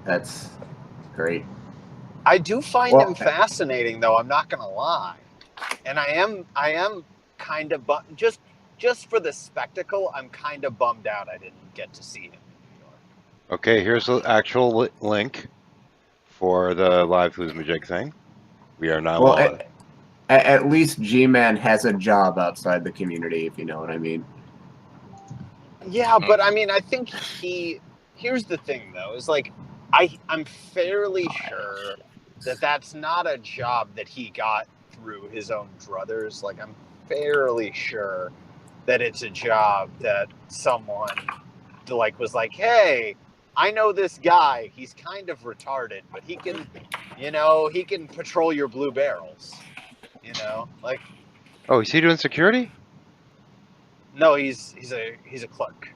That's great. I do find him fascinating, though. I'm not gonna lie, and I am kind of just for the spectacle. I'm kind of bummed out I didn't get to see him in New York. Okay, here's the actual link for the live Who's Majig thing. We are now on. At least G-Man has a job outside the community, if you know what I mean. Yeah, but I mean, I think here's the thing, though, is like, I'm fairly sure that that's not a job that he got through his own druthers. Like, I'm fairly sure that it's a job that someone, like, was like, hey, I know this guy. He's kind of retarded, but he can, he can patrol your blue barrels. Like. Oh, is he doing security? No, he's a clerk.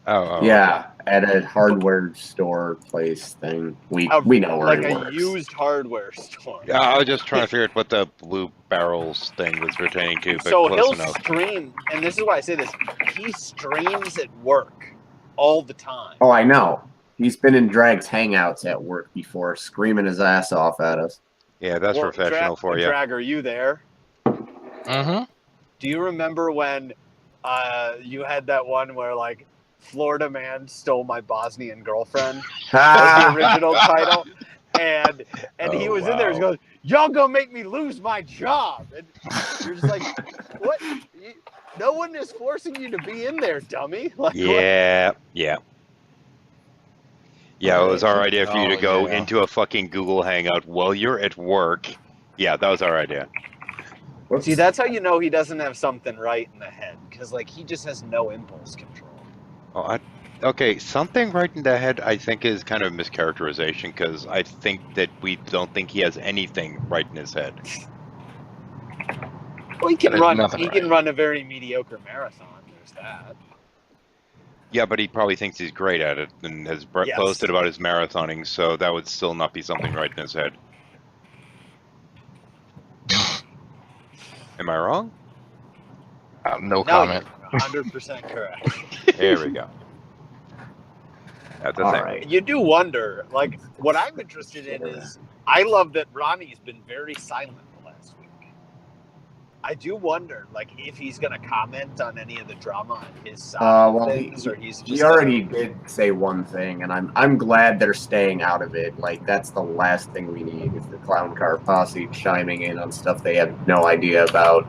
Oh yeah, okay. At a hardware store place thing. We know where like he works. Like a used hardware store. Yeah, I was just trying to figure out what the blue barrels thing was pertaining to, but so close he'll enough. Stream, and this is why I say this. He streams at work all the time. Oh, I know. He's been in Drag's hangouts at work before, screaming his ass off at us. Yeah, that's professional for you. Drag, are you there? Mm-hmm. Do you remember when you had that one where, like, Florida man stole my Bosnian girlfriend? That was the original title. And he was in there. He goes, y'all gonna make me lose my job. And you're just like, what? No one is forcing you to be in there, dummy. Like, yeah, what? Yeah, it was our idea for you to go into a fucking Google Hangout while you're at work. Yeah, that was our idea. See, that's how you know he doesn't have something right in the head, because, like, he just has no impulse control. Oh, okay, something right in the head I think is kind of a mischaracterization, because I think that we don't think he has anything right in his head. Well, he can run a very mediocre marathon. There's that. Yeah, but he probably thinks he's great at it and has posted about his marathoning, so that would still not be something right in his head. Am I wrong? No comment. 100% correct. There we go. That's the thing. Right. You do wonder, like, what I'm interested in is, I love that Ronnie's been very silent the last week. I do wonder, like, if he's going to comment on any of the drama on his side of things, or he's just... He already did say one thing, and I'm glad they're staying out of it. Like, that's the last thing we need, is the clown car posse chiming in on stuff they have no idea about.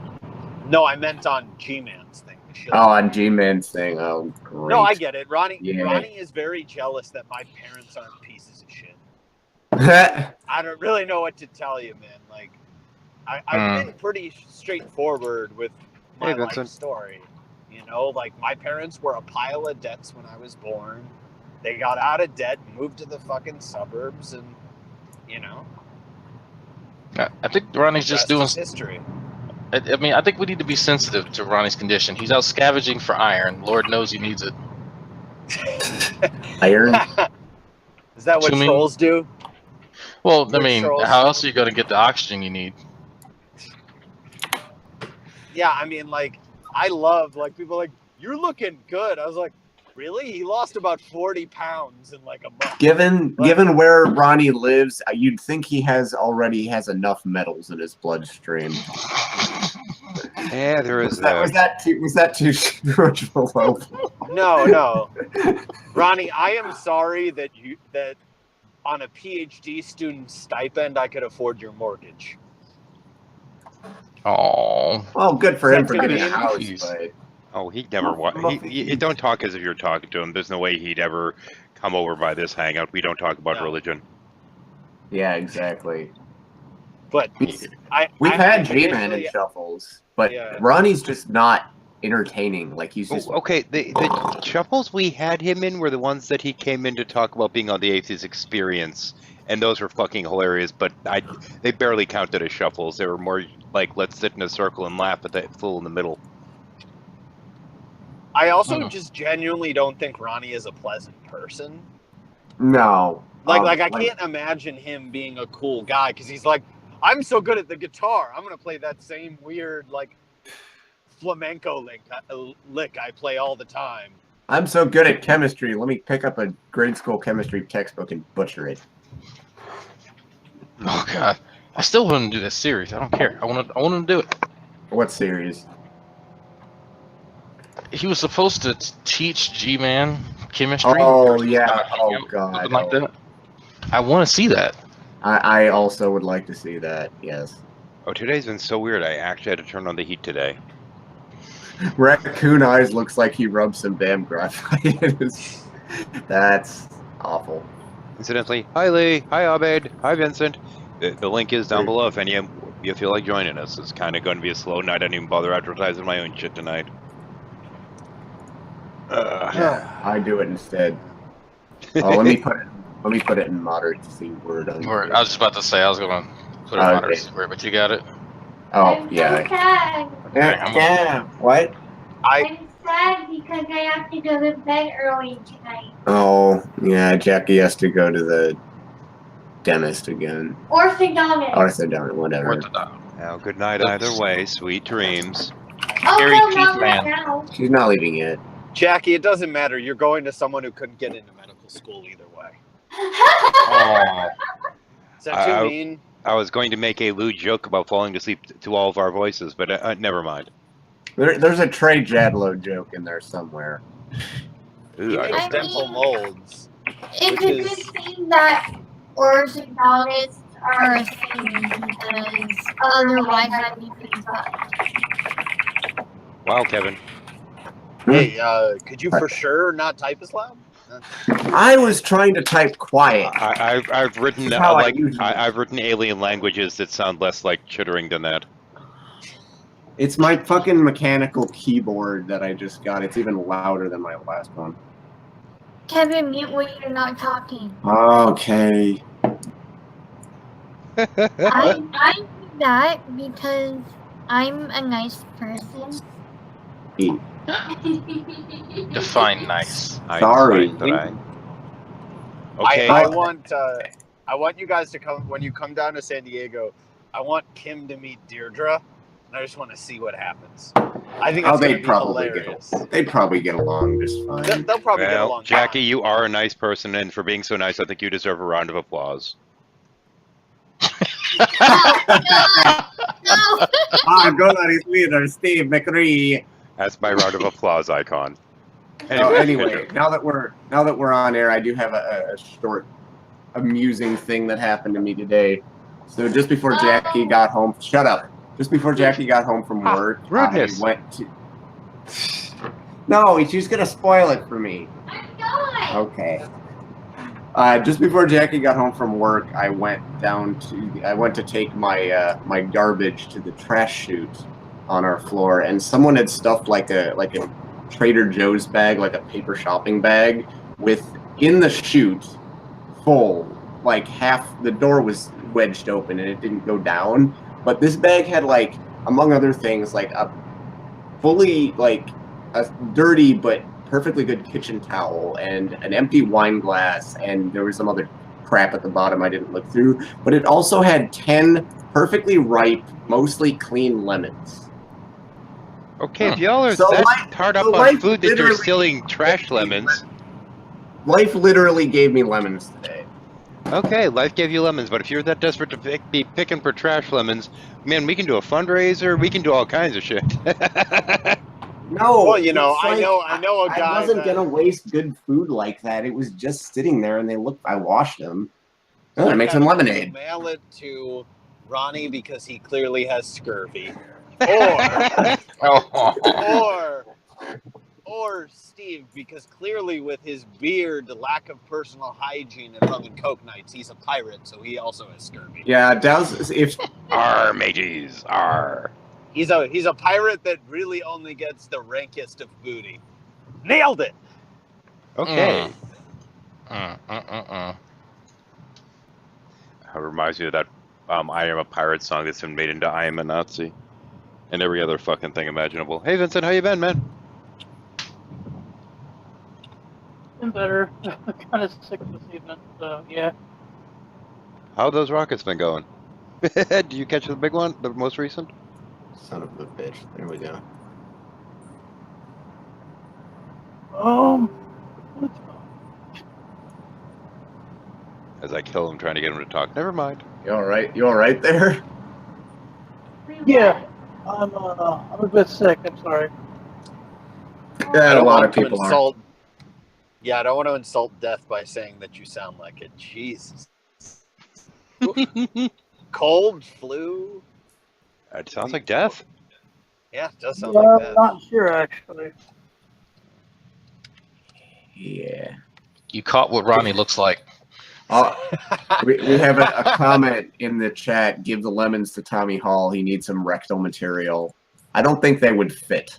No, I meant on G-Man's thing. On G-Man's thing. Oh, great. No, I get it. Ronnie is very jealous that my parents aren't pieces of shit. I don't really know what to tell you, man. Like, I've been pretty straightforward with my life story. Like, my parents were a pile of debts when I was born. They got out of debt, moved to the fucking suburbs, and, I think Ronnie's just doing history. I mean, I think we need to be sensitive to Ronnie's condition. He's out scavenging for iron. Lord knows he needs it. Iron? Is that what trolls do? Well, I mean, how else are you going to get the oxygen you need? Yeah, I mean, like, I love, like, people like, you're looking good. I was like, really? He lost about 40 pounds in, like, a month. Given where Ronnie lives, you'd think he already has enough metals in his bloodstream. Yeah, there is that. Was that too spiritual? No. Ronnie, I am sorry that on a PhD student stipend, I could afford your mortgage. Oh. Well, good for him for getting a house, but... Oh, he'd never... You don't talk as if you're talking to him. There's no way he'd ever come over by this hangout. We don't talk about religion. Yeah, exactly. But we've had G-Man in shuffles, but Ronnie's just not entertaining. Like, he's just... Okay, the shuffles we had him in were the ones that he came in to talk about being on the Atheist Experience, and those were fucking hilarious, but they barely counted as shuffles. They were more like, let's sit in a circle and laugh at that fool in the middle. I also just genuinely don't think Ronnie is a pleasant person. No. I can't imagine him being a cool guy, because he's like, I'm so good at the guitar, I'm going to play that same weird, like, flamenco lick I play all the time. I'm so good at chemistry. Let me pick up a grade school chemistry textbook and butcher it. Oh god, I still want to do this series. I don't care. I want to do it. What series? He was supposed to teach G-Man chemistry. Oh, or yeah. something Oh, like God. something like that. I want to see that. I also would like to see that, yes. Oh, today's been so weird. I actually had to turn on the heat today. Raccoon Eyes looks like he rubbed some damn graphite. That's awful. Incidentally, hi Lee, hi Abed, hi Vincent. The link is down below if any of you feel like joining us. It's kind of going to be a slow night. I didn't even bother advertising my own shit tonight. Yeah, I do it instead. Oh, let me put it in moderate to see word on. I was just about to say I was gonna put it on our but you got it. Oh yeah. Yeah. What? I'm sad because I have to go to bed early tonight. Oh yeah, Jackie has to go to the dentist again. Orthodontist. Whatever. Now, good night either way. Sweet dreams. Oh, Harry no, Keith not Man. right now. She's not leaving yet. Jackie, it doesn't matter. You're going to someone who couldn't get into medical school either way. Oh, Is that too mean? I was going to make a lewd joke about falling asleep to all of our voices, but never mind. There's a Trey Jadlow joke in there somewhere. Ooh, He I makes don't dental molds. It's a good thing that orthodontists are a thing because otherwise I'd be pretty fucked. Wow, Kevin. Hey, could you for sure not type as loud? I was trying to type quiet. I've written This is how I like usually- I've written alien languages that sound less like chittering than that. It's my fucking mechanical keyboard that I just got. It's even louder than my last one. Kevin, mute when you're not talking. Okay. I do that because I'm a nice person. Define nice. Sorry. Okay. I want you guys to come when you come down to San Diego. I want Kim to meet Deirdre, and I just want to see what happens. I think it's going to be hilarious. They'd probably get along just fine. They'll probably get Well, along. Jackie, fine. you are a nice person, and for being so nice, I think you deserve a round of applause. No! Go Larry's leader, Steve McCree. That's my round of applause icon. Anyway, now that we're on air, I do have a short, amusing thing that happened to me today. So just before Jackie got home, shut up. Just before Jackie got home from work, rudeness. I went to. No, she's gonna spoil it for me. I'm not! Okay. Just before Jackie got home from work, I went to take my my garbage to the trash chute on our floor, and someone had stuffed like a Trader Joe's bag, like a paper shopping bag, with in the chute full, like half the door was wedged open and it didn't go down. But this bag had, like, among other things, like a fully, like, a dirty but perfectly good kitchen towel and an empty wine glass, and there was some other crap at the bottom I didn't look through. But it also had 10 perfectly ripe, mostly clean lemons. Okay, if y'all are So that hard up on life food that you're literally stealing trash lemons. Life literally gave me lemons today. Okay, life gave you lemons, but if you're that desperate to be picking for trash lemons, man, we can do a fundraiser. We can do all kinds of shit. No, Well, you know, it's I like, know a guy. I wasn't that, gonna waste good food like that. It was just sitting there, and I washed them. Oh, I make some lemonade. Mail it to Ronnie because he clearly has scurvy, or Steve because clearly with his beard, lack of personal hygiene, and rum and coke nights, he's a pirate, so he also has scurvy. Yeah, if Arr, mages, arr. He's a pirate that really only gets the rankest of booty. Nailed it. Okay. Mm. That reminds me of that I Am a Pirate song that's been made into I Am a Nazi. And every other fucking thing imaginable. Hey Vincent, how you been, man? Been better. Kind of sick this evening, so yeah. How have those rockets been going? Did you catch the big one, the most recent? son of a bitch. There we go. Let's As I kill him, trying to get him to talk. Never mind. You all right? You all right there? Yeah, I'm a bit sick. I'm sorry. I Yeah, a don't lot want of to people are. insult. Yeah, I don't want to insult death by saying that you sound like it. Jesus. Cold, flu. It sounds like death. Yeah, it does sound Yeah, like I'm that. not sure actually. Yeah. You caught what Ronnie looks like. We have a comment in the chat. Give the lemons to Tommy Hall. He needs some rectal material. I don't think they would fit,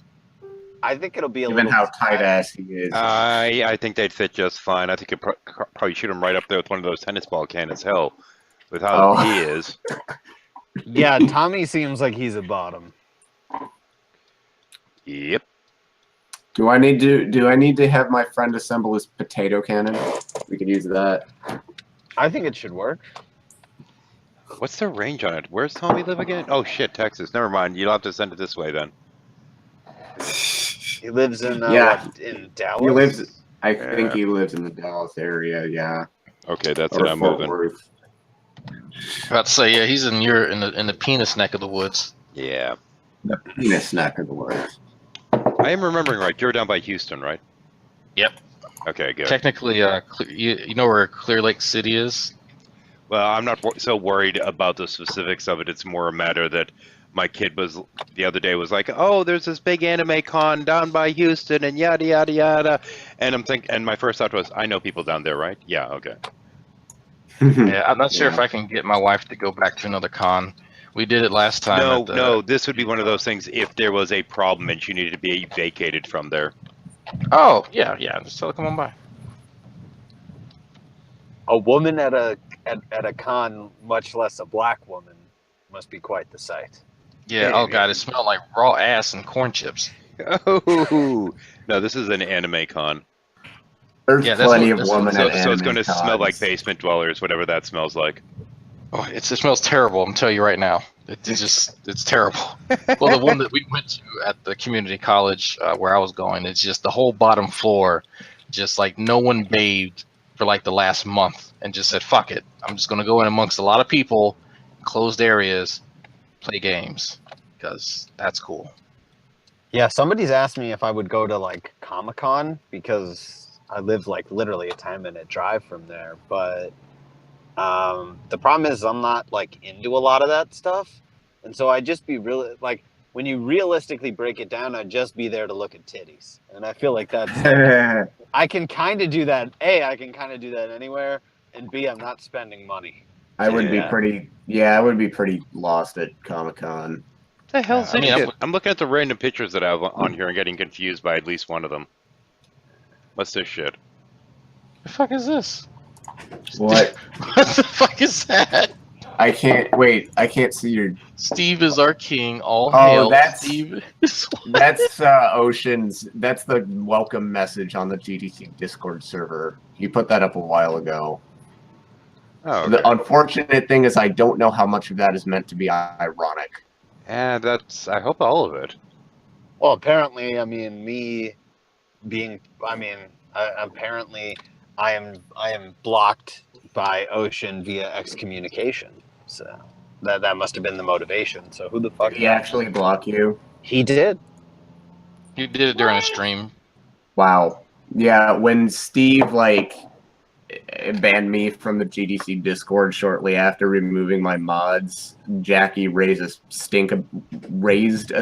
I think it'll be a given little. how tight ass he is. I think they'd fit just fine. I think you'd probably shoot him right up there with one of those tennis ball cannons. Hell, with how he is. Yeah, Tommy seems like he's a bottom. Yep. Do I need to have my friend assemble his potato cannon? We could use that. I think it should work. What's the range on it? Where's Tommy live again? Oh shit, Texas. Never mind. You'll have to send it this way then. He lives in Yeah. what, in Dallas. He lives. I Yeah. think he lives in the Dallas area. Yeah. Okay, that's Or it. I'm Fort moving. Worth. About to say, yeah, he's in the penis neck of the woods. Yeah. The penis neck of the woods. I am remembering right. You're down by Houston, right? Yep. Okay, good. Technically, you know where Clear Lake City is? Well, I'm not so worried about the specifics of it. It's more a matter that my kid was the other day was like, "Oh, there's this big anime con down by Houston, and yada yada yada." And and my first thought was, "I know people down there, right?" Yeah, okay. Yeah, I'm not sure Yeah. if I can get my wife to go back to another con. We did it last time. No, this would be one of those things if there was a problem and she needed to be vacated from there. Oh, yeah, just tell her come on by. A woman at a con, much less a black woman, must be quite the sight. Yeah, oh god, it smelled like raw ass and corn chips. Oh no, this is an anime con. There's Yeah, that's plenty what- of that's- women So, at so it's anime going to smell like cons. basement dwellers, whatever that smells like. Oh, it smells terrible. I'm telling you right now. It's terrible. Well, the one that we went to at the community college where I was going, it's just the whole bottom floor, just like no one bathed for like the last month, and just said, "Fuck it, I'm just gonna go in amongst a lot of people, closed areas, play games, because that's cool." Yeah, somebody's asked me if I would go to like Comic-Con because I live like literally a 10-minute drive from there. But the problem is I'm not like into a lot of that stuff. And so I'd just be really like, when you realistically break it down, I'd just be there to look at titties. And I feel like that's, I can kind of do that. A, I can kind of do that anywhere. And B, I'm not spending money. I would be Yeah. I would be pretty lost at Comic-Con. The hell's I mean, it? I'm looking at the random pictures that I have on here and getting confused by at least one of them. What's this shit? The fuck is this? What? What the fuck is that? I can't see your. Steve is our king. All Oh, hail that's- Steve. That's Ocean's. That's the welcome message on the GDC Discord server. He put that up a while ago. Oh, okay. The unfortunate thing is I don't know how much of that is meant to be ironic. And I hope all of it. Well, apparently, I mean, me being, I mean, apparently I am blocked by Ocean via excommunication. So that must have been the motivation. So who the fuck? Did he actually block you? He did. You did it during a stream. Wow. Yeah, when Steve banned me from the GDC Discord shortly after removing my mods, Jackie raised a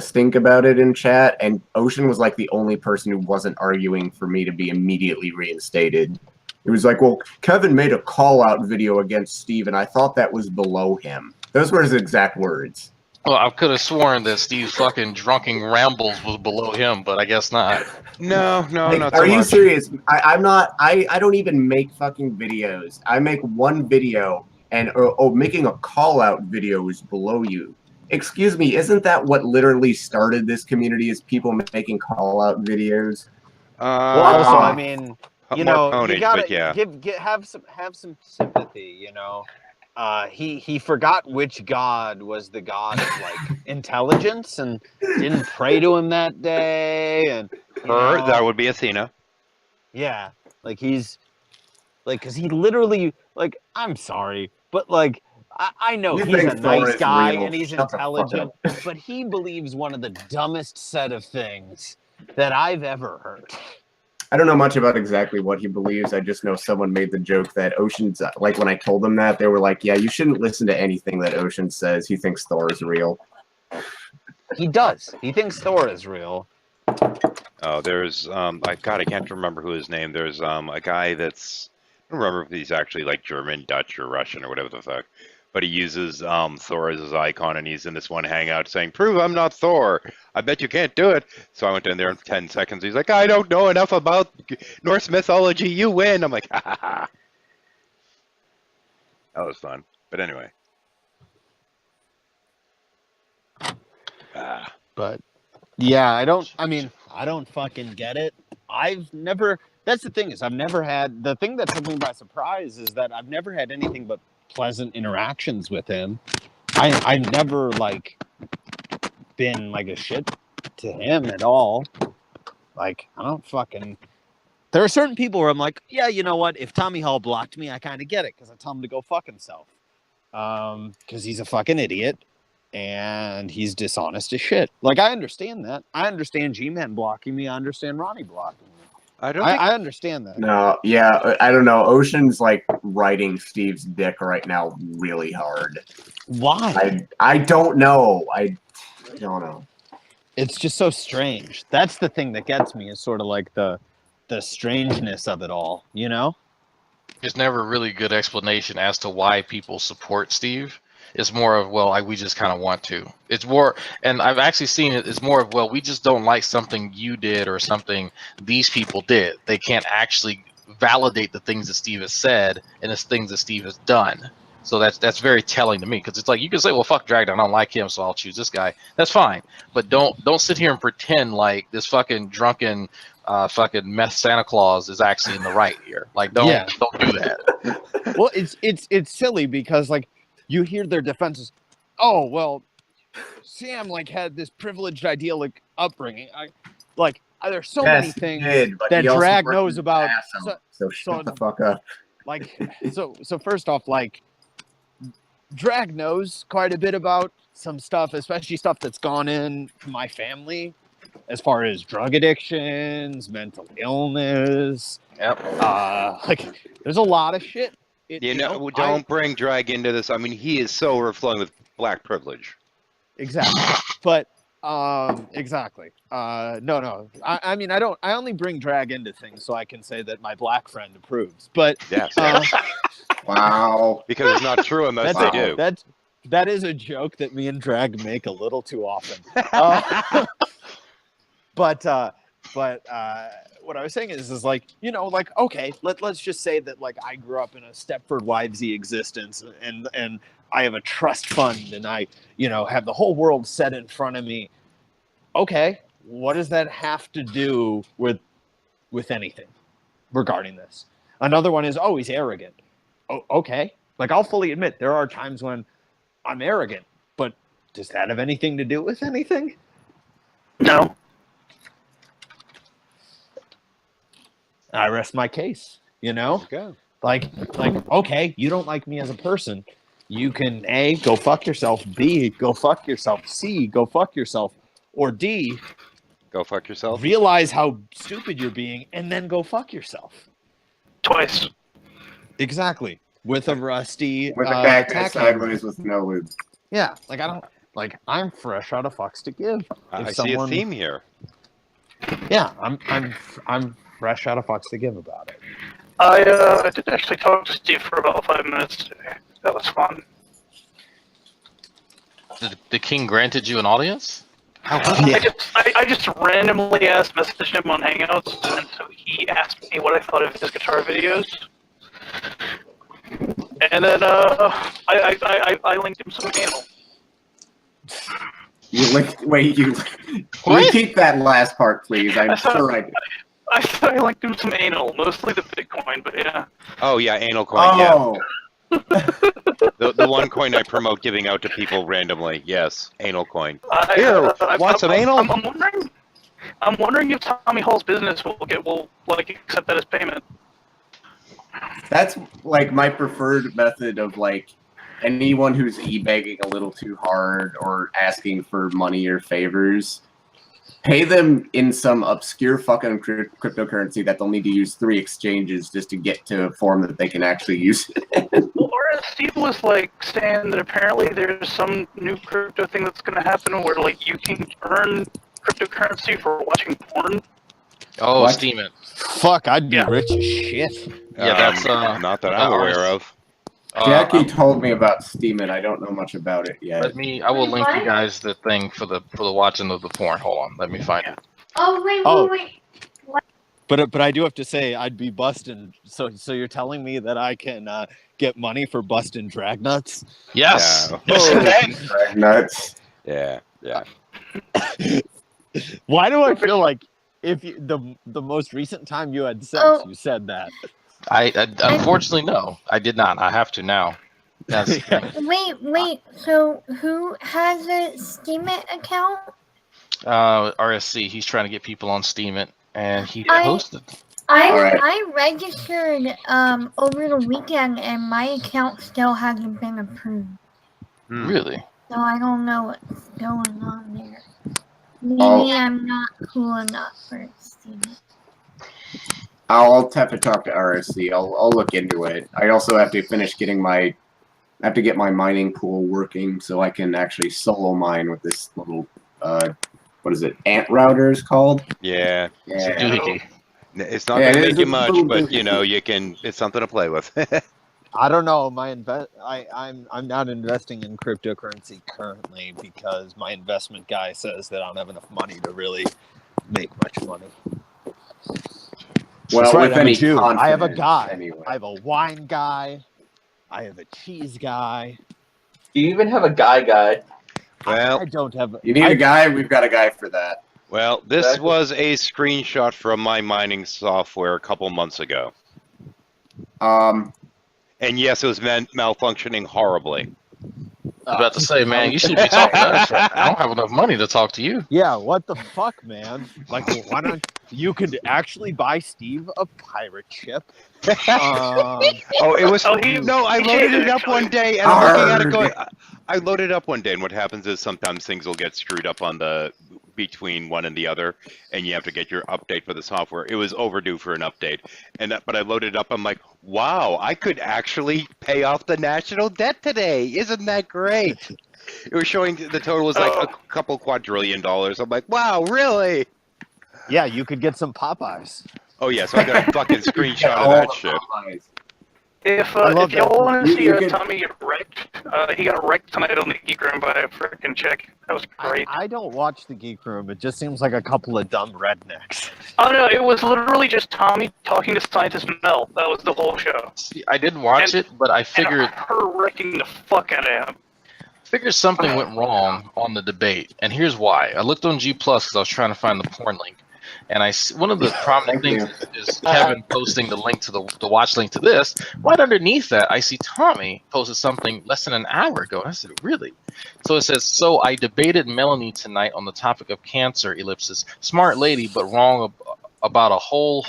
stink about it in chat, and Ocean was like the only person who wasn't arguing for me to be immediately reinstated. It was like, well, Kevin made a call-out video against Steve, and I thought that was below him. Those were his exact words. Well, I could have sworn that Steve's fucking drunken rambles was below him, but I guess not. No, Like, not are so you much. serious? I'm not. I don't even make fucking videos. I make one video, and making a call-out video is below you. Excuse me, isn't that what literally started this community? Is people making call-out videos? Well, also, Ah. I mean, you more know, you ponage, gotta but yeah. have some sympathy. You know, he forgot which god was the god of like intelligence and didn't pray to him that day, and you know, That would be Athena. Yeah, like he's like, because he literally, like, I'm sorry, but like, I know You he's think a Thor nice is guy real? and he's Shut the fuck intelligent, up. but he believes one of the dumbest set of things that I've ever heard. I don't know much about exactly what he believes. I just know someone made the joke that Ocean's, like when I told them that, they were like, yeah, you shouldn't listen to anything that Ocean says. He thinks Thor is real. He does. He thinks Thor is real. Oh, there's I can't remember who his name. There's a guy that's I don't remember if he's actually like German, Dutch, or Russian or whatever the fuck. But he uses Thor as his icon, and he's in this one hangout saying, "Prove I'm not Thor. I bet you can't do it." So I went in there in 10 seconds. He's like, "I don't know enough about Norse mythology. You win." I'm like, "Ha ha ha." That was fun. But anyway. But yeah, I don't fucking get it. That's the thing is I've never had, the thing that took me by surprise is that I've never had anything but pleasant interactions with him. I've never like been like a shit to him at all. Like, I don't fucking, there are certain people where I'm like, yeah, you know what? If Tommy Hall blocked me, I kind of get it because I tell him to go fuck himself. Because he's a fucking idiot and he's dishonest as shit. Like, I understand that. I understand G-Man blocking me. I understand Ronnie blocking me. I understand that. No, yeah, I don't know. Ocean's like riding Steve's dick right now really hard. Why? I don't know. I don't know. It's just so strange. That's the thing that gets me is sort of like the strangeness of it all, you know? There's never a really good explanation as to why people support Steve. It's more of, well, we just kind of want to. It's more, and I've actually seen it, it's more of, well, we just don't like something you did or something these people did. They can't actually validate the things that Steve has said and the things that Steve has done. So that's very telling to me, because it's like, you can say, well, fuck Dragon, I don't like him, so I'll choose this guy. That's fine. But don't sit here and pretend like this fucking drunken fucking meth Santa Claus is actually in the right here. Like, don't do that. Well, it's silly because like you hear their defenses. Oh well, Sam like had this privileged idyllic upbringing. There's so many things that Drag knows about. So shut the fuck up. Like so first off, like Drag knows quite a bit about some stuff, especially stuff that's gone in my family. As far as drug addictions, mental illness, like there's a lot of shit. Don't bring Drag into this. I mean, he is so overflowing with black privilege. Exactly, but exactly. No. I mean, I only bring Drag into things so I can say that my black friend approves. But yes. Wow, because it's not true unless they do. That is a joke that me and Drag make a little too often. But what I was saying is like, you know, like, okay, let's just say that like I grew up in a Stepford Wivesy existence and I have a trust fund and I, you know, have the whole world set in front of me. Okay, what does that have to do with anything regarding this? Another one is, oh, he's arrogant. Oh, okay, like I'll fully admit there are times when I'm arrogant, but does that have anything to do with anything? No. I rest my case, you know? Okay. Like, okay, you don't like me as a person. You can A, go fuck yourself, B, go fuck yourself, C, go fuck yourself, or D, go fuck yourself. Realize how stupid you're being, and then go fuck yourself. Twice. Exactly. With a rusty with a cactus sideways with no lube. Yeah, I'm fresh out of fucks to give. I see a theme here. Yeah, I'm fresh out of fucks to give about it. I did actually talk to Steve for about 5 minutes today. That was fun. The king granted you an audience? I just randomly messaged him on Hangouts, and so he asked me what I thought of his guitar videos. And then I linked him some anal. You linked? Wait, you repeat that last part, please. I'm sure I did. I linked him some anal, mostly the Bitcoin, but yeah. Oh yeah, anal coin. Oh. Yeah. the one coin I promote giving out to people randomly. Yes, anal coin. Here, want some anal? I'm wondering. I'm wondering if Tommy Hall's business will accept that as payment. That's like my preferred method of like anyone who's e-begging a little too hard or asking for money or favors. Pay them in some obscure fucking cryptocurrency that they'll need to use 3 exchanges just to get to a form that they can actually use it. Or as Steve was like saying that apparently there's some new crypto thing that's going to happen where like you can earn cryptocurrency for watching porn. Oh, What? Steam it. Fuck, I'd be Yeah. rich as shit. Yeah, that's not that I'm aware of. Jackie told me about Steam and I don't know much about it yet. I will link you What? guys the thing for the watching of the porn. Hold on, let me find it. Oh wait, Oh. wait. But I do have to say, I'd be busting. So you're telling me that I can get money for busting drag nuts? Yes. Yeah. Yes, Oh. you can. Nuts. Yeah. Why do I feel like if you, the most recent time you had sex, Oh. you said that? I unfortunately no, I did not. I have to now. That's Wait. So who has a Steemit account? RSC. He's trying to get people on Steam it, and he I- posted. Alright. I registered over the weekend and my account still hasn't been approved. Really? So I don't know what's going on there. Maybe Oh. I'm not cool enough for Steemit. I'll have to talk to RSC. I'll look into it. I also have to finish getting I have to get my mining pool working so I can actually solo mine with this little what is it? Ant router is called? Yeah. Yeah. Doohickey. It's not Yeah, going it to is make you a much, little but bit- you know, you can. It's something to play with. I don't know. I'm not investing in cryptocurrency currently because my investment guy says that I don't have enough money to really make much money. Well, That's right, with I'm a any Jew. I have a confidence, guy. anyway. I have a wine guy. I have a cheese guy. Do you even have a guy? Well, I don't have. You need a guy? We've got a guy for that. well, this Exactly. was a screenshot from my mining software a couple months ago, Um, and yes, it was malfunctioning horribly. I was about to say, man, you should be talking to us. I don't have enough money to talk to you. Yeah, what the fuck, man? Like, why don't you could actually buy Steve a pirate ship? Oh, it was Oh, no. I he loaded did, it up one actually. day, and I'm looking at it Arrgh. going. I loaded it up one day, and what happens is sometimes things will get screwed up on the between one and the other, and you have to get your update for the software. It was overdue for an update, but I loaded it up. I'm like, wow, I could actually pay off the national debt today. Isn't that great? It was showing the total was like a couple $250 million. I'm like, wow, really? Yeah, you could get some Popeyes. Oh yeah, so I got a fucking screenshot of all that the shit. Popeyes. If love y'all that. want to see You could- Tommy get wrecked, he got wrecked tonight on the Geek Room by a freaking chick. That was great. I don't watch the Geek Room. It just seems like a couple of dumb rednecks. Oh no, it was literally just Tommy talking to Scientist Mel. That was the whole show. See, I did watch it, but I figured And her wrecking the fuck out of him. something went wrong on the debate, and here's why. I looked on G Plus because I was trying to find the porn link, and one of the prominent Thank things is Kevin posting the link to the watch link to this. Right underneath that, I see Tommy posted something less than an hour ago. And I said, really? So it says, so I debated Melanie tonight on the topic of cancer, ellipsis. Smart lady, but wrong about a whole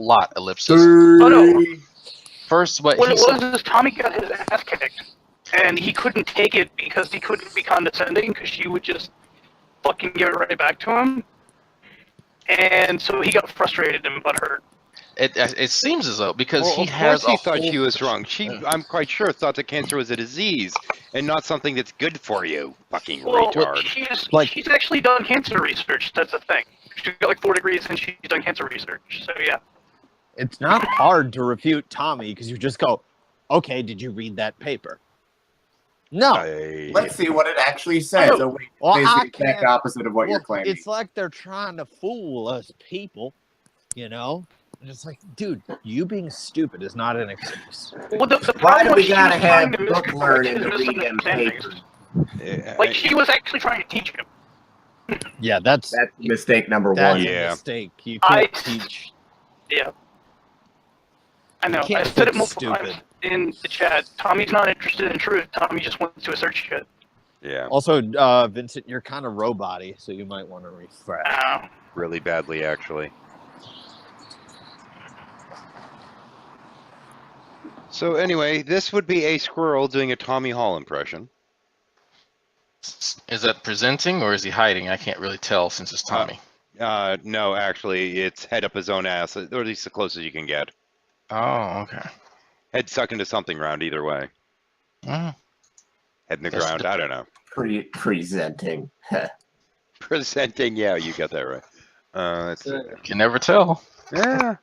lot, ellipsis. Oh no, First, what what he it said, was is Tommy got his ass kicked, and he couldn't take it because he couldn't be condescending because she would just fucking give it right back to him. And so he got frustrated and butthurt. it seems as though because Well, he of has course he a thought whole- she was wrong. I'm quite sure, thought that cancer was a disease and not something that's good for you. Fucking Well, retard. she's actually done cancer research. That's the thing. She's got like 4 degrees and she's done cancer research. So yeah. It's not hard to refute Tommy because you just go, okay, did you read that paper? No. Let's see what it actually says. Oh, Oh, wait, well, it's I the exact can't- opposite of what you're Well, claiming. it's like they're trying to fool us people, you know? And it's like, dude, you being stupid is not an excuse. Well, the Why problem do was we she gotta was trying have to book miscorrect learning his to read them misunderstandings. papers? Yeah, Like she was actually trying to teach him. Yeah, that's mistake number that's one. a Yeah. mistake. You I- can't teach. Yeah. I know. can't I said it fix multiple stupid. times in the chat. Tommy's not interested in truth. Tommy just wants to assert shit. Yeah, Also, Vincent, you're kind of robot-y, so you might want to refresh. Ow. really badly, actually. So anyway, this would be a squirrel doing a Tommy Hall impression. Is that presenting or is he hiding? I can't really tell since it's Tommy. No, actually, it's head up his own ass, or at least the closest you can get. Oh, okay. Head stuck into something round either way. Mm. Head in the That's ground, the- I don't know. Presenting. Presenting, yeah, you got that right. Let's see. Can never tell. Yeah.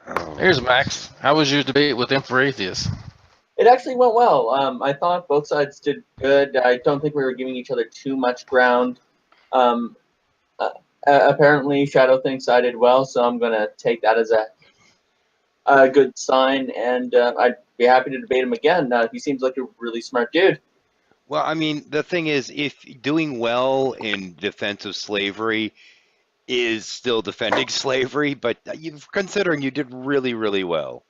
Oh. Here's Max. How was your debate with Emperor Atheist? It actually went well. I thought both sides did good. I don't think we were giving each other too much ground. Apparently, Shadow thinks I did well, so I'm going to take that as a good sign, and I'd be happy to debate him again. He seems like a really smart dude. Well, I mean, the thing is, if doing well in defense of slavery is still defending slavery, but considering you did really, really well.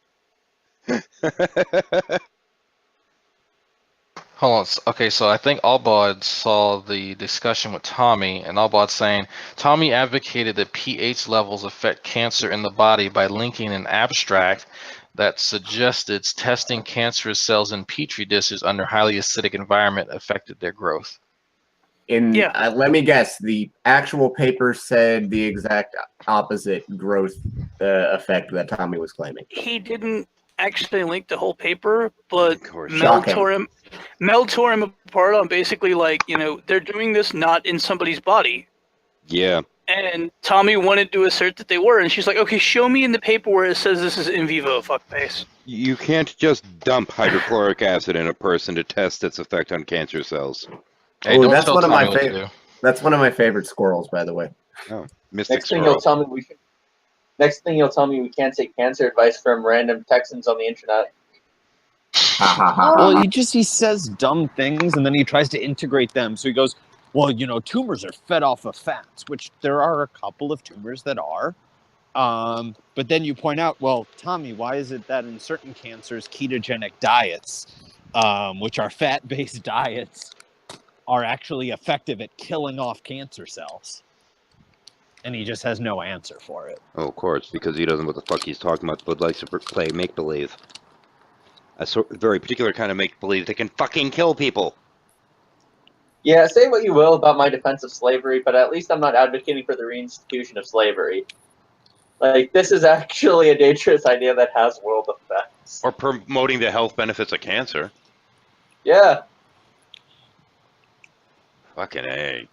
Hold on. Okay, so I think Albad saw the discussion with Tommy, and Albad's saying Tommy advocated that pH levels affect cancer in the body by linking an abstract that suggested testing cancerous cells in petri dishes under highly acidic environment affected their growth. Let me guess, the actual paper said the exact opposite growth effect that Tommy was claiming. He didn't actually link the whole paper, but Of course. Mel Shocking. tore him apart on basically like, they're doing this not in somebody's body. Yeah. And Tommy wanted to assert that they were, and she's like, okay, show me in the paper where it says this is in vivo, fuckface. You can't just dump hydrochloric acid in a person to test its effect on cancer cells. Hey, Oh, don't that's tell one of Tommy my what to favorite. do. That's one of my favorite squirrels, by the way. Oh, Mystic Next thing Squirrel. you'll tell me we can't take cancer advice from random Texans on the internet. Ha ha ha. Well, he says dumb things, and then he tries to integrate them. So he goes, well, tumors are fed off of fats, which there are a couple of tumors that are. But then you point out, well, Tommy, why is it that in certain cancers, ketogenic diets, which are fat-based diets, are actually effective at killing off cancer cells? And he just has no answer for it. Oh, of course, because he doesn't know what the fuck he's talking about, but likes to play make-believe. A very particular kind of make-believe that can fucking kill people. Yeah, say what you will about my defense of slavery, but at least I'm not advocating for the reinstitution of slavery. Like, this is actually a dangerous idea that has world effects. Or promoting the health benefits of cancer. Yeah. Fucking A.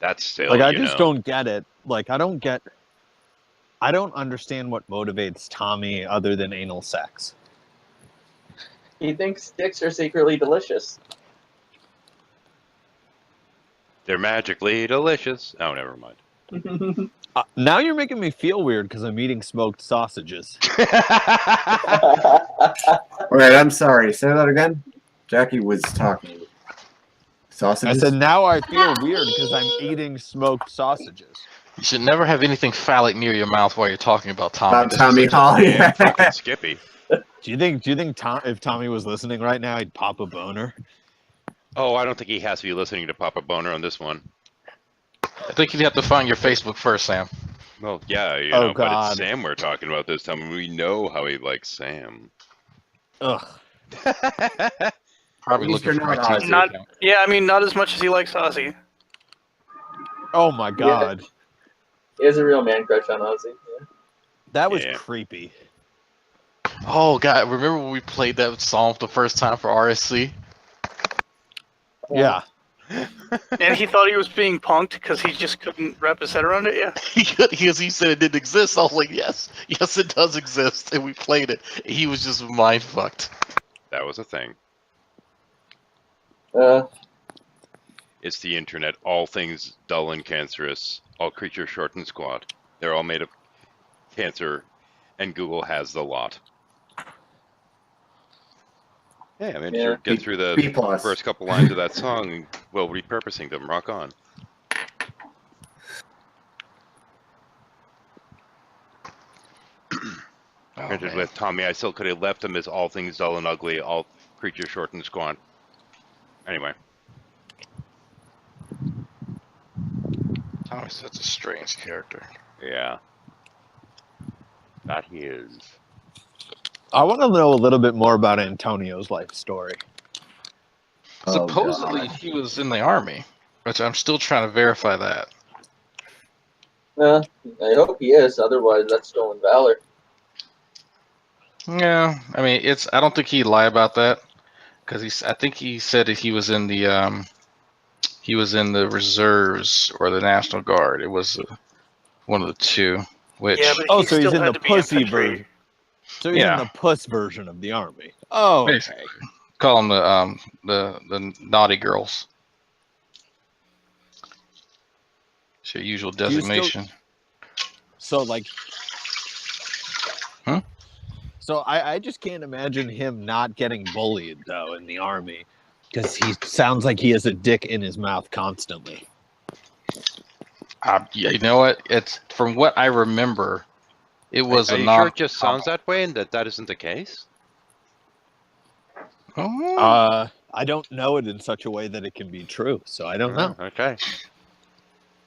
That's still, Like, I just don't get it. Like, I don't understand what motivates Tommy other than anal sex. He thinks dicks are secretly delicious. They're magically delicious. Oh, never mind. Now you're making me feel weird because I'm eating smoked sausages. All right, I'm sorry. Say that again. Jackie was talking. Sausages? I said, now I feel weird because I'm eating smoked sausages. You should never have anything phallic near your mouth while you're talking about Tommy. About Tommy Hall. Yeah, fucking Skippy. Do you think if Tommy was listening right now, he'd pop a boner? Oh, I don't think he has to be listening to Papa Boner on this one. I think you'd have to find your Facebook first, Sam. Well, yeah, Oh, but God. it's Sam we're talking about this time. We know how he likes Sam. Ugh. Probably At least looking for you're my not TC Not, account. yeah, I mean, not as much as he likes Ozzy. Oh my God. He has a real man crush on Ozzy. Yeah. That was Yeah. creepy. Oh, God, remember when we played that song for the first time for RSC? Yeah. And he thought he was being punked because he just couldn't wrap his head around it, yeah. Because he said it didn't exist. I was like, yes, it does exist. And we played it. He was just mind fucked. That was a thing. It's the internet. All things dull and cancerous. All creatures short and squat. They're all made of cancer, and Google has the lot. Hey, I managed to get through the B+. first couple lines of that song while repurposing them. Rock on. Oh, Printed man. with Tommy, I still could have left him as all things dull and ugly. All creature short and squat. Anyway. Tommy's such a strange character. Yeah. That he is. I want to know a little bit more about Antonio's life story. Oh, Supposedly God. he was in the army, which I'm still trying to verify that. I hope he is. Otherwise, that's stolen valor. Yeah, I mean, I don't think he'd lie about that, because I think he said that he was in the reserves or the National Guard. It was one of the two. Which Yeah, but Oh, he so he's still in had the to be pussy infantry. version. So he's in Yeah. the puss version of the army. Oh, okay. basically call them the naughty girls. It's your usual Do you still- designation. So like, Huh? So I just can't imagine him not getting bullied though in the army, because he sounds like he has a dick in his mouth constantly. Yeah, you know what? It's from what I remember, it was Are a you non. sure it just sounds that way and that isn't the case? Oh, I don't know it in such a way that it can be true, so I don't know. Okay.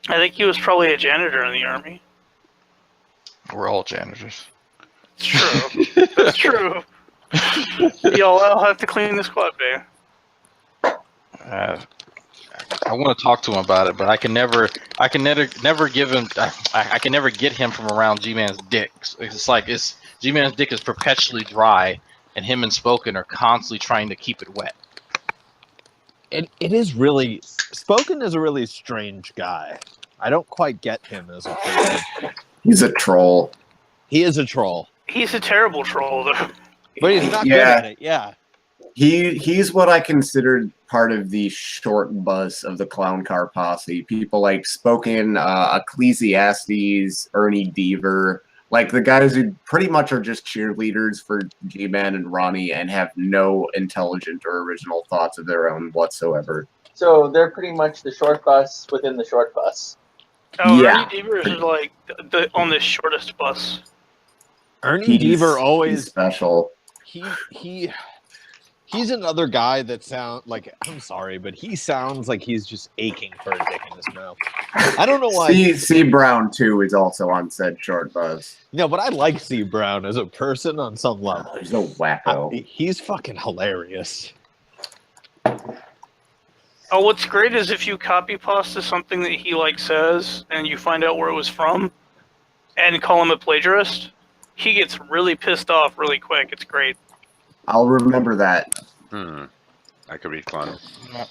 I think he was probably a janitor in the army. we're all janitors. It's true. That's true. Y'all I'll have to clean the squad bay. I want to talk to him about it, but I can never give him. I can never get him from around G-Man's dick. It's like G-Man's dick is perpetually dry, and him and Spoken are constantly trying to keep it wet. It is really Spoken is a really strange guy. I don't quite get him as a person. He's a troll. He is a troll, He's a terrible troll, though. but he's not good Yeah. at it. Yeah. He's what I considered part of the short buzz of the clown car posse. People like Spoken, Ecclesiastes, Ernie Deaver, like the guys who pretty much are just cheerleaders for G-Man and Ronnie and have no intelligent or original thoughts of their own whatsoever. So they're pretty much the short bus within the short bus. Oh, Yeah. Ernie Deaver is like on the shortest bus. Ernie Deaver He's always special. he's another guy that sounds like, I'm sorry, but he sounds like he's just aching for a dick in his mouth. I don't know why. C. Brown too is also on said short buzz. No, but I like C. Brown as a person on some level. He's no wacko. He's fucking hilarious. Oh, what's great is if you copy pasta something that he like says and you find out where it was from and call him a plagiarist, he gets really pissed off really quick. It's great. I'll remember that. That could be fun.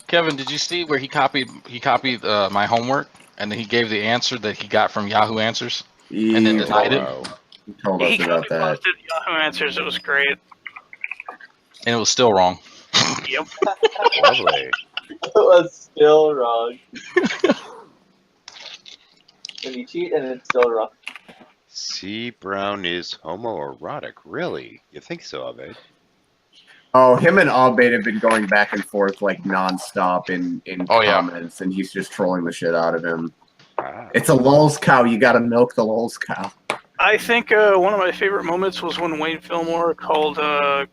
Kevin, did you see where he copied my homework and then he gave the answer that he got from Yahoo Answers and then denied it, He told us He about copy that. pasted Yahoo Answers. It was great. and it was still wrong. Yep. Lovely. It was still wrong. When you cheat and it's still wrong. C. Brown is homoerotic. Really? You think so, Abed? Oh, him and Abed have been going back and forth like nonstop in Oh, yeah. comments, and he's just trolling the shit out of him. Ah. It's a lulz cow. You gotta milk the lulz cow. I think one of my favorite moments was when Wayne Fillmore called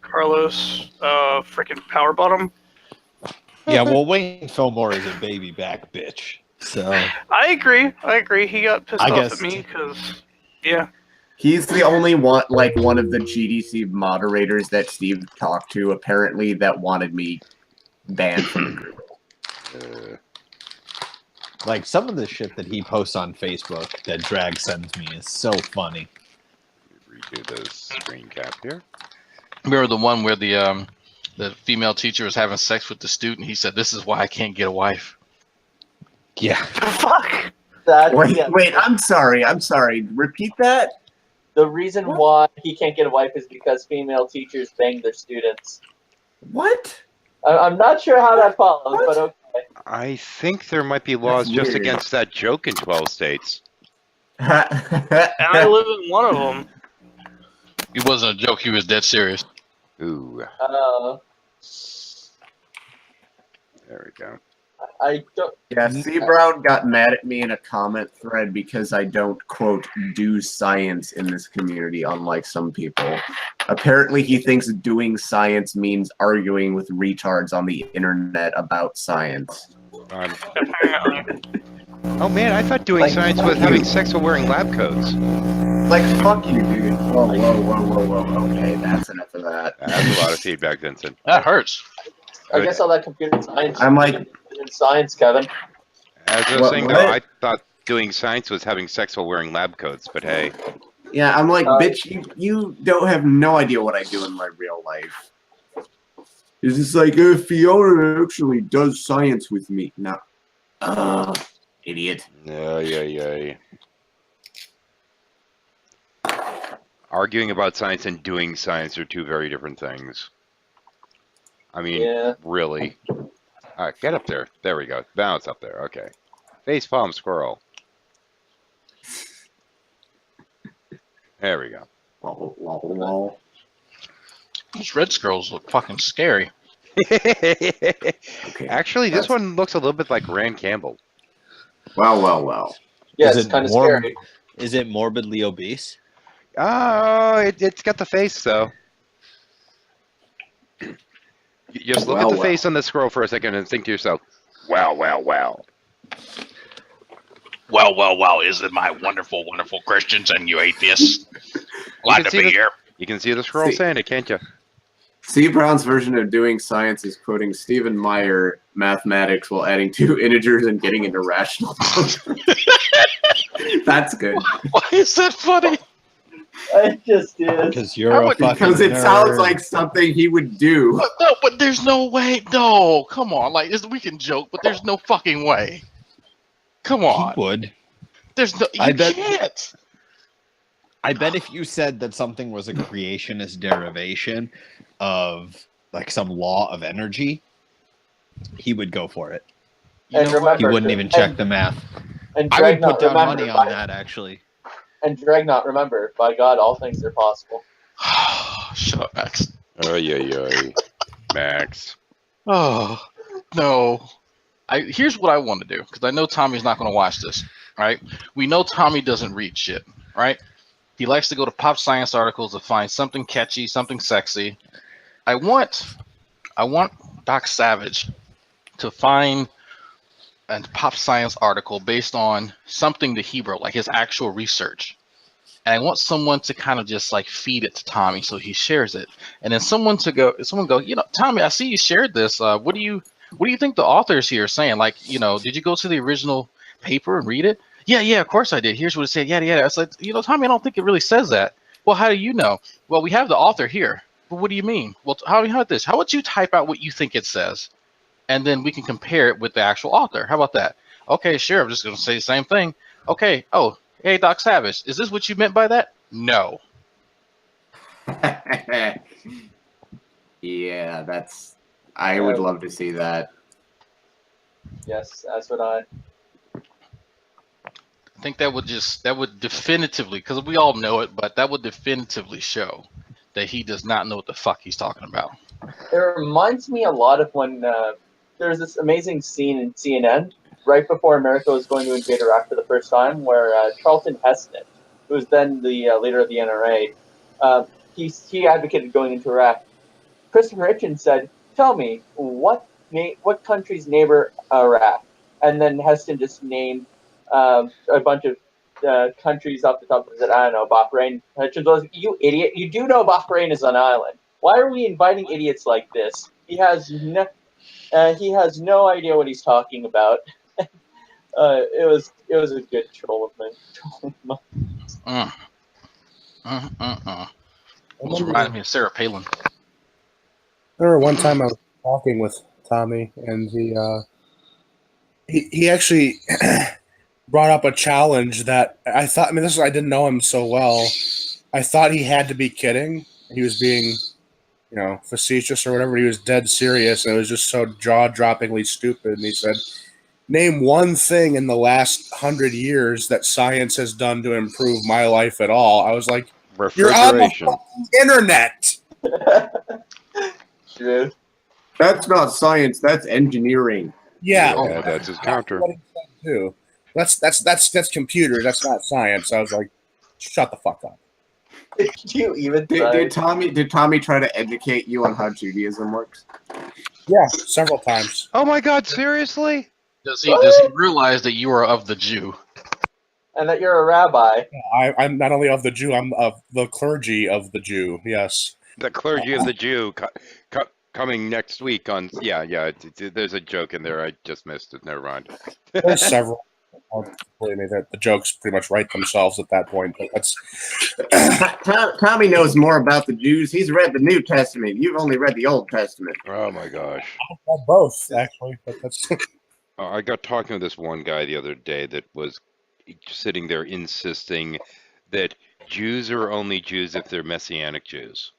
Carlos freaking power bottom. Yeah, well, Wayne Fillmore is a baby back bitch. So I agree. He got pissed I off guess- at me because, yeah. He's the only one, like one of the GDC moderators that Steve talked to, apparently, that wanted me banned from the group. like some of the shit that he posts on Facebook that Drag sends me is so funny. Redo the screen cap here. Remember the one where the female teacher was having sex with the student? He said, "This is why I can't get a wife." Yeah. Fuck. Wait, I'm sorry. Repeat that? The reason why he can't get a wife is because female teachers bang their students. What? I'm not sure how that follows, but okay. I think there might be laws That's just weird. against that joke in 12 states. And I live in one of them. It wasn't a joke. He was dead serious. Ooh, Uh, there we go. I don't. Yeah, C. Brown got mad at me in a comment thread because I don't, quote, do science in this community, unlike some people. Apparently, he thinks doing science means arguing with retards on the internet about science. Apparently. Oh man, I thought doing Like, science fuck was having you. sex while wearing lab coats. Like, fuck you, dude. Whoa. Okay, that's enough of that. That's a lot of feedback, Vincent. That hurts. I guess all that computer science. I'm like- in science, Kevin. As I was What- saying, what? though, I thought doing science was having sex while wearing lab coats, but hey. Yeah, I'm like, bitch, you don't have no idea what I do in my real life. It's just like, Fiona actually does science with me. No. Idiot. Yeah. Arguing about science and doing science are two very different things. I mean, Yeah. really. All right, get up there. There we go. Now it's up there. Okay. Face palm squirrel. There we go. Lol. These red squirrels look fucking scary. Okay. Actually, this That's- one looks a little bit like Rand Campbell. Well. Yeah, Is it's it kind of more- scary. Is it morbidly obese? Oh, it's got the face, though. You just look at the Well. face on the squirrel for a second and think to yourself, well. Well, is it my wonderful, wonderful Christians and you atheists? Glad can to see be the- here. You can see the squirrel See. saying it, can't you? C. Brown's version of doing science is quoting Stephen Meyer mathematics while adding two integers and getting into rational numbers. That's good. Why is that funny? I just is. Because you're How a would- fucking Because it nerd. sounds like something he would do. But there's no way. No, come on. Like we can joke, but there's no fucking way. Come He on. would. There's no. I You bet- can't. I bet if you said that something was a creationist derivation of like some law of energy, he would go for it. You And know what? remember, He wouldn't even check the math. And I would Dragnot, put down remember, money on that, actually. And Dragnot, remember, by God, all things are possible. Shut up, Max. Oy. Max. Oh no. Here's what I want to do because I know Tommy's not going to watch this. Right? We know Tommy doesn't read shit. Right? He likes to go to pop science articles to find something catchy, something sexy. I want Doc Savage to find a pop science article based on something that he wrote, like his actual research. And I want someone to kind of just like feed it to Tommy so he shares it. And then someone go, you know, Tommy, I see you shared this. What do you think the authors here are saying? Like, you know, did you go to the original paper and read it? Yeah, of course I did. Here's what it said. Yeah. I was like, you know, Tommy, I don't think it really says that. Well, how do you know? Well, we have the author here. Well, what do you mean? Well, how about this? How about you type out what you think it says? And then we can compare it with the actual author. How about that? Okay, sure. I'm just going to say the same thing. Okay. Oh, hey, Doc Savage, is this what you meant by that? No. Yeah, I would love to see that. Yes, that's what I. I think that would definitively, because we all know it, but that would definitively show that he does not know what the fuck he's talking about. It reminds me a lot of when there's this amazing scene in CNN right before America was going to invade Iraq for the first time, where Charlton Heston, who was then the leader of the NRA, he advocated going into Iraq. Christopher Hitchens said, "Tell me what country's neighbor Iraq?" And then Heston just named a bunch of countries off the top of it. I don't know, Bahrain. Hitchens was, "You idiot! You do know Bahrain is an island. Why are we inviting idiots like this? He has no idea what he's talking about." It was a good troll of mine. Almost reminded me of Sarah Palin. I remember one time I was talking with Tommy, and he actually brought up a challenge that I thought. I mean, I didn't know him so well. I thought he had to be kidding. He was being, facetious or whatever. He was dead serious, and it was just so jaw-droppingly stupid. And he said, "Name one thing in the last 100 years that science has done to improve my life at all." I was like, "You're on the Refrigeration. fucking internet." True. That's not science, that's engineering. Yeah, Oh, Yeah, that's his counter. what he said too. That's computers. That's not science. I was like, shut the fuck up. Did you even Did try? Tommy try to educate you on how Judaism works? Yeah, several times. Oh my God! Seriously? Does he realize that you are of the Jew? And that you're a rabbi. I'm not only of the Jew, I'm of the clergy of the Jew. Yes. The clergy of the Jew coming next week on. Yeah. There's a joke in there. I just missed it. Never mind. There's several. Believe me, the jokes pretty much write themselves at that point. But that's Tommy knows more about the Jews. He's read the New Testament. You've only read the Old Testament. Oh my gosh. both actually. But that's I got talking to this one guy the other day that was sitting there insisting that Jews are only Jews if they're Messianic Jews.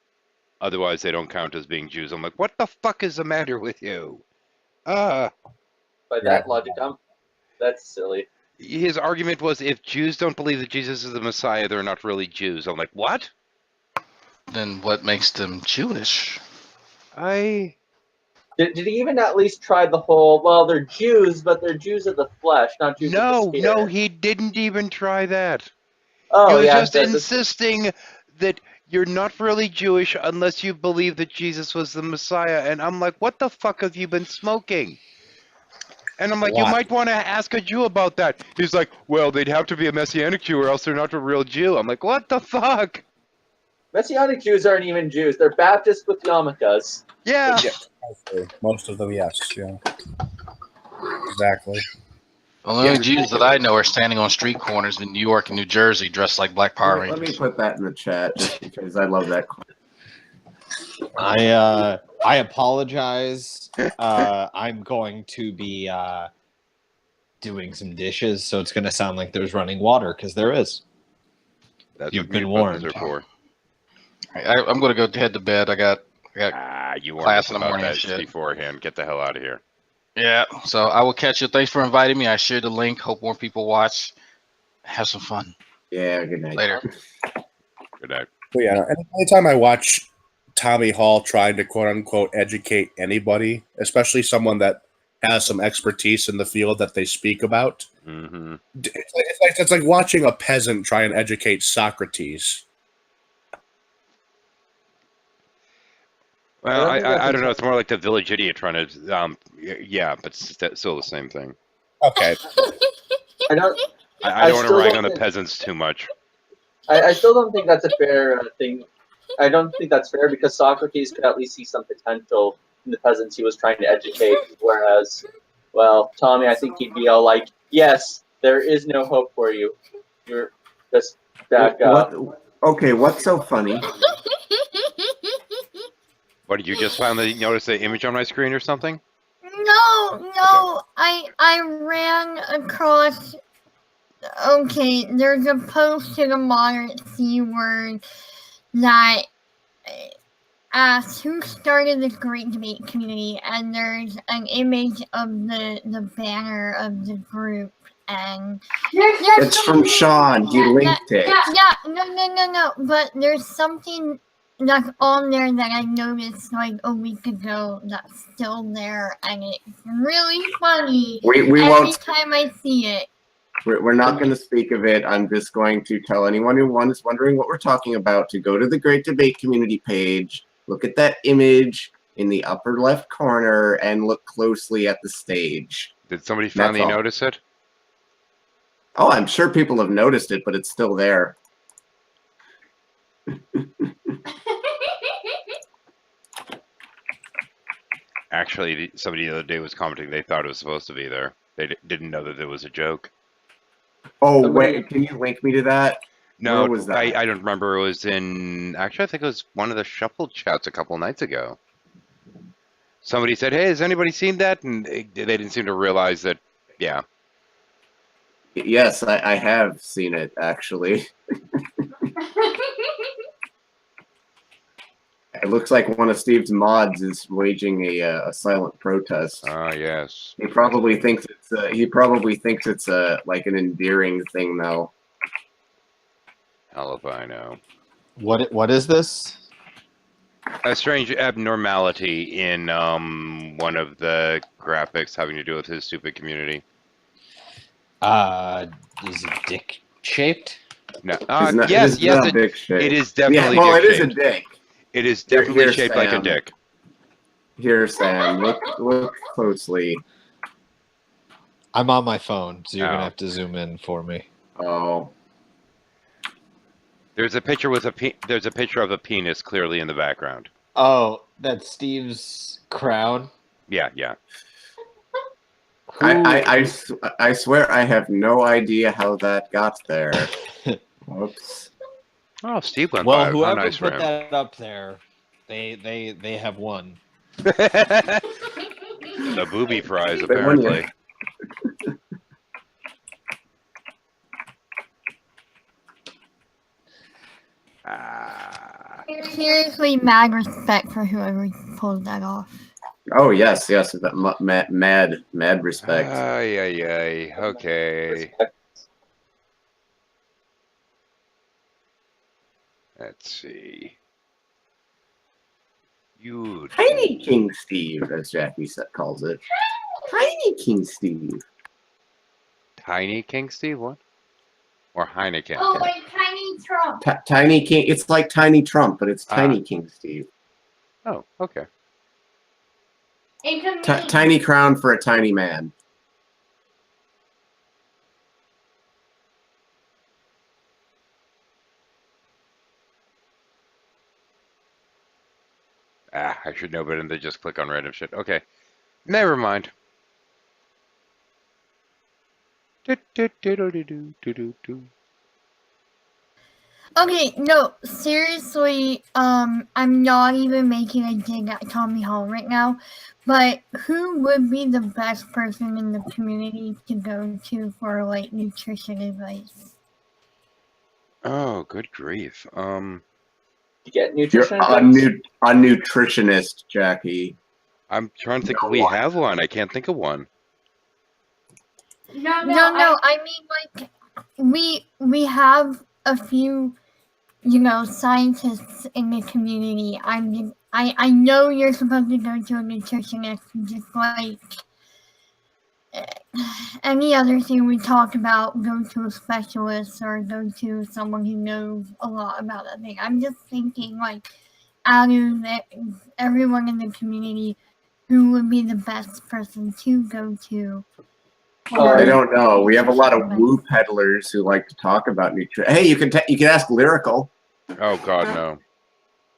Otherwise, they don't count as being Jews. I'm like, what the fuck is the matter with you? By that logic, that's silly. His argument was if Jews don't believe that Jesus is the Messiah, they're not really Jews. I'm like, what? Then what makes them Jewish? Did he even at least try the whole, well, they're Jews, but they're Jews of the flesh, not Jews of the spirit? No, he didn't even try that. Oh, He was yeah, just insisting that you're not really Jewish unless you believe that Jesus was the Messiah. And I'm like, what the fuck have you been smoking? And I'm like, you might want to ask a Jew about that. He's like, well, they'd have to be a Messianic Jew or else they're not a real Jew. I'm like, what the fuck? Messianic Jews aren't even Jews. They're Baptists with yarmulkes. Yeah. most of them, yes. Yeah. Exactly. The only Jews that I know are standing on street corners in New York and New Jersey dressed like Black Power Let Rangers. me put that in the chat just because I love that. I apologize. I'm going to be doing some dishes, so it's going to sound like there's running water because there is. That's You've what been mute buttons warned. are for. I'm going to go head to bed. I got You warned class us in the about morning that and shit. beforehand. Get the hell out of here. Yeah, so I will catch you. Thanks for inviting me. I shared the link. Hope more people watch. Have some fun. Yeah, good night. Later. Good night. But yeah, anytime I watch Tommy Hall trying to quote unquote educate anybody, especially someone that has some expertise in the field that they speak about, Mm-hmm. it's like watching a peasant try and educate Socrates. Well, I don't know. It's more like the village idiot trying to, yeah, but it's still the same thing. Okay. I don't want to rag on the peasants too much. I still don't think that's a fair thing. I don't think that's fair because Socrates could at least see some potential in the peasants he was trying to educate, whereas, well, Tommy, I think he'd be all like, yes, there is no hope for you. You're just that guy. Okay, what's so funny? What, did you just finally notice the image on my screen or something? No, I ran across. Okay, there's a post to the moderate C word that asks who started the Great Debate community, and there's an image of the banner of the group, and It's from Sean. He linked it. Yeah, no. But there's something that's on there that I noticed like a week ago that's still there, and it's really funny. We every won't. time I see it. We're not going to speak of it. I'm just going to tell anyone who is wondering what we're talking about to go to the Great Debate community page, look at that image in the upper left corner, and look closely at the stage. Did somebody finally notice it? Oh, I'm sure people have noticed it, but it's still there. Actually, somebody the other day was commenting they thought it was supposed to be there. They didn't know that it was a joke. Oh, wait, can you link me to that? No, Where was that? I don't remember. It was in... Actually, I think it was one of the Shuffle chats a couple nights ago. Somebody said, hey, has anybody seen that? And they didn't seem to realize that, yeah. Yes, I have seen it, actually. It looks like one of Steve's mods is waging a silent protest. Ah, yes. He probably thinks it's like an endearing thing, though. Hell if I know. What is this? a strange abnormality in one of the graphics having to do with his stupid community. Is it dick shaped? No. It is not dick shaped. It is definitely well, dick it is a shaped. dick. It is definitely Here, shaped like a Sam. dick. Here, Sam, look closely. I'm on my phone, so you're Oh. gonna have to zoom in for me. Oh. There's a picture with there's a picture of a penis clearly in the background. Oh, that's Steve's crown. Yeah. I swear I have no idea how that got there. Whoops. Oh, Steve went Well, by. How whoever nice for put him. that up there, they have won. The booby prize, They won you. apparently. Seriously, mad respect for whoever pulled that off. Oh yes, mad respect. Ay. Okay. Let's see. You Tiny King Steve, as Jackie calls it. Tiny King Steve. Tiny King Steve, what? Or Heineken? Oh, like Tiny Trump. Tiny King. It's like Tiny Trump, but it's Tiny King Steve. Oh, okay. Tiny crown for a tiny man. I should know better than just click on random shit. Okay. Never mind. Okay, no, seriously, I'm not even making a dig at Tommy Hall right now, but who would be the best person in the community to go to for, like, nutrition advice? Oh, good grief. You get You're nutrition a advice? nutritionist, Jackie. I'm trying to think if we have one. I can't think of one. No, I mean, like, we have a few, scientists in the community. I know you're supposed to go to a nutritionist, just like any other thing we talk about, go to a specialist or go to someone who knows a lot about that thing. I'm just thinking, like, out of everyone in the community, who would be the best person to go to? I don't know. We have a lot of woo peddlers who like to talk about nutrition. Hey, you can ask Lyrical. Oh God, no.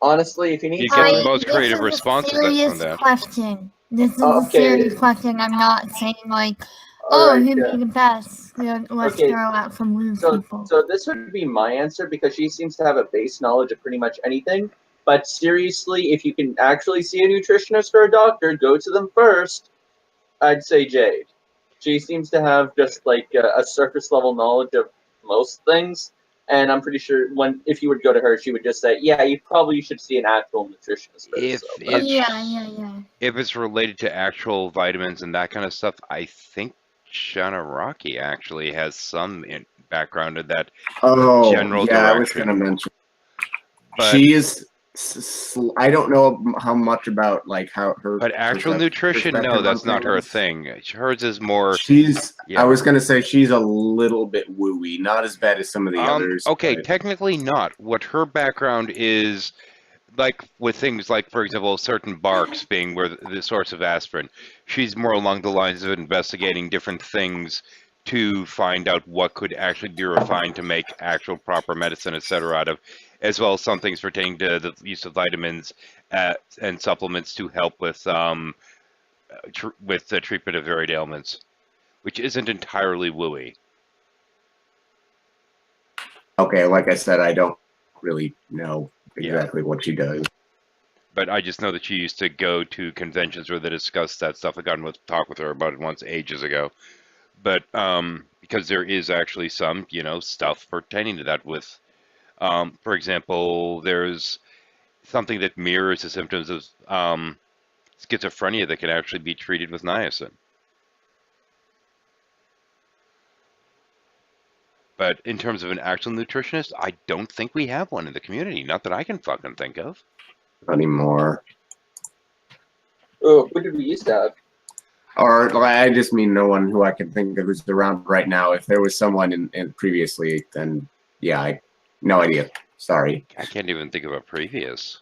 Honestly, if you need You get the most creative responses from that. Question. This is a serious question. I'm not saying like, who'd be the best? Let's throw out some woo people. So this would be my answer because she seems to have a base knowledge of pretty much anything. But seriously, if you can actually see a nutritionist or a doctor, go to them first. I'd say Jade. She seems to have just like a surface level knowledge of most things. And I'm pretty sure if you would go to her, she would just say, "Yeah, you probably should see an actual nutritionist first." If it's related to actual vitamins and that kind of stuff, I think Shana Rocky actually has some background in that general direction. I was going to mention. She is. I don't know how much about like how her. But actual nutrition, no, that's not her thing. Hers is more. I was gonna say she's a little bit wooey, not as bad as some of the others. Okay, but... technically not. What her background is, like with things like, for example, certain barks being where the source of aspirin, she's more along the lines of investigating different things to find out what could actually be refined to make actual proper medicine, etc. out of, as well as some things pertaining to the use of vitamins and supplements to help with the treatment of varied ailments, which isn't entirely wooey. Okay, like I said, I don't really know exactly what she does. But I just know that she used to go to conventions where they discussed that stuff. I got to talk with her about it once ages ago. But because there is actually some, stuff pertaining to that with, for example, there's something that mirrors the symptoms of schizophrenia that can actually be treated with niacin. But in terms of an actual nutritionist, I don't think we have one in the community. Not that I can fucking think of. anymore. Oh, who did we used to have? Or I just mean no one who I can think of who's around right now. If there was someone in previously, then yeah, no idea. Sorry. I can't even think of a previous.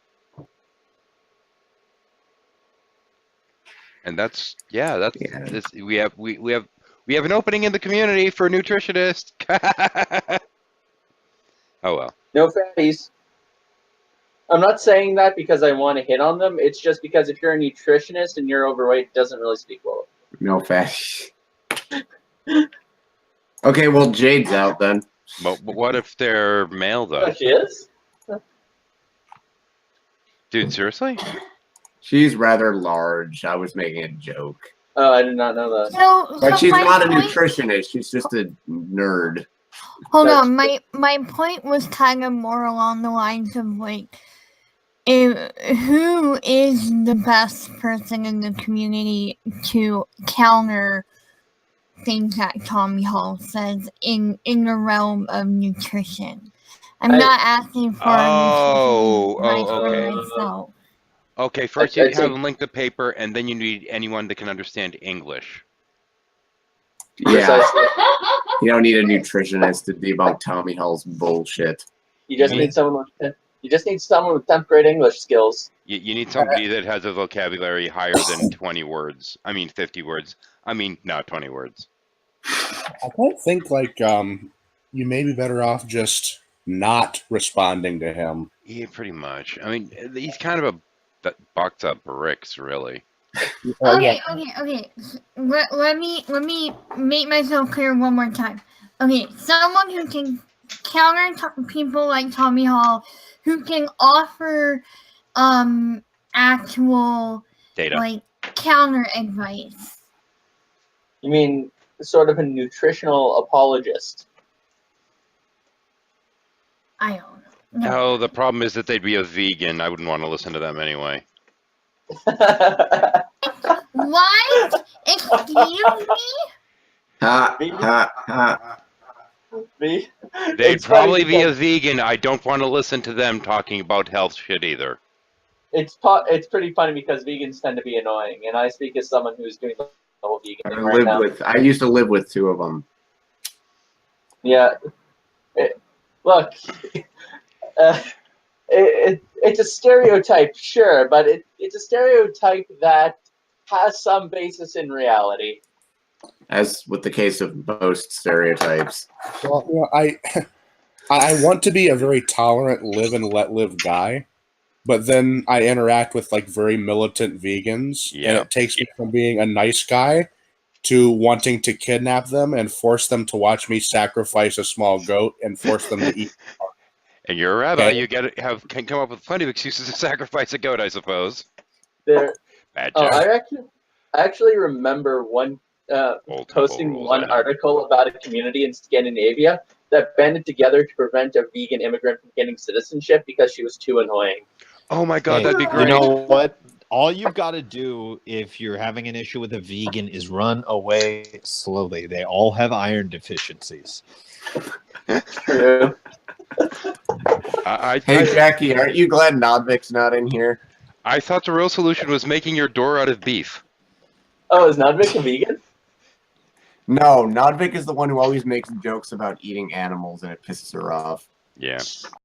And that's this, we have an opening in the community for nutritionists. Oh well. No fatties. I'm not saying that because I want to hit on them. It's just because if you're a nutritionist and you're overweight, it doesn't really speak well. No fact. Okay, well Jade's out then. But what if they're male though? Oh, she is? Dude, seriously? She's rather large. I was making a joke. Oh, I did not know that. But she's my not a point- nutritionist. She's just a nerd. Hold That's on, my point was kind of more along the lines of like, who is the best person in the community to counter things that Tommy Hall says in the realm of nutrition? I'm not asking for advice for okay. myself. Okay, first you I'd say- have them link the paper, and then you need anyone that can understand English. Yeah, Precisely. you don't need a nutritionist to debunk Tommy Hall's bullshit. You just need someone with 10th grade English skills. You need somebody that has a vocabulary higher than 20 words. I mean 50 words. I mean not 20 words. I don't think like you may be better off just not responding to him. Yeah, pretty much. I mean, he's kind of a box of bricks, really. Okay. Let me make myself clear one more time. Okay, someone who can counter people like Tommy Hall, who can offer actual Data. like counter advice. You mean sort of a nutritional apologist? I don't know. No. Oh, the problem is that they'd be a vegan. I wouldn't want to listen to them anyway. What? Excuse me? Ha, ha, ha. Me? They'd It's funny probably be a because vegan. I don't want to listen to them talking about health shit either. It's pretty funny because vegans tend to be annoying, and I speak as someone who's doing the whole vegan thing right now. I used to live with two of them. Yeah. Look, it's a stereotype, sure, but it's a stereotype that has some basis in reality. As with the case of most stereotypes. Well, you know, I want to be a very tolerant, live and let live guy, but then I interact with like very militant vegans, and Yep. it takes me from being a nice guy to wanting to kidnap them and force them to watch me sacrifice a small goat and force them to eat. And you're a rabbi, Okay. you can come up with plenty of excuses to sacrifice a goat, I suppose. There. Bad Oh, joke. I actually remember posting rules, one I know. article about a community in Scandinavia that banded together to prevent a vegan immigrant from getting citizenship because she was too annoying. Oh my god, Hey, that'd be great. You know what? All you've got to do if you're having an issue with a vegan is run away slowly. They all have iron deficiencies. True. Hey Jackie, aren't you glad Nodvik's not in here? I thought the real solution was making your door out of beef. Oh, is Nodvik a vegan? No, Nodvik is the one who always makes jokes about eating animals and it pisses her off. Yeah.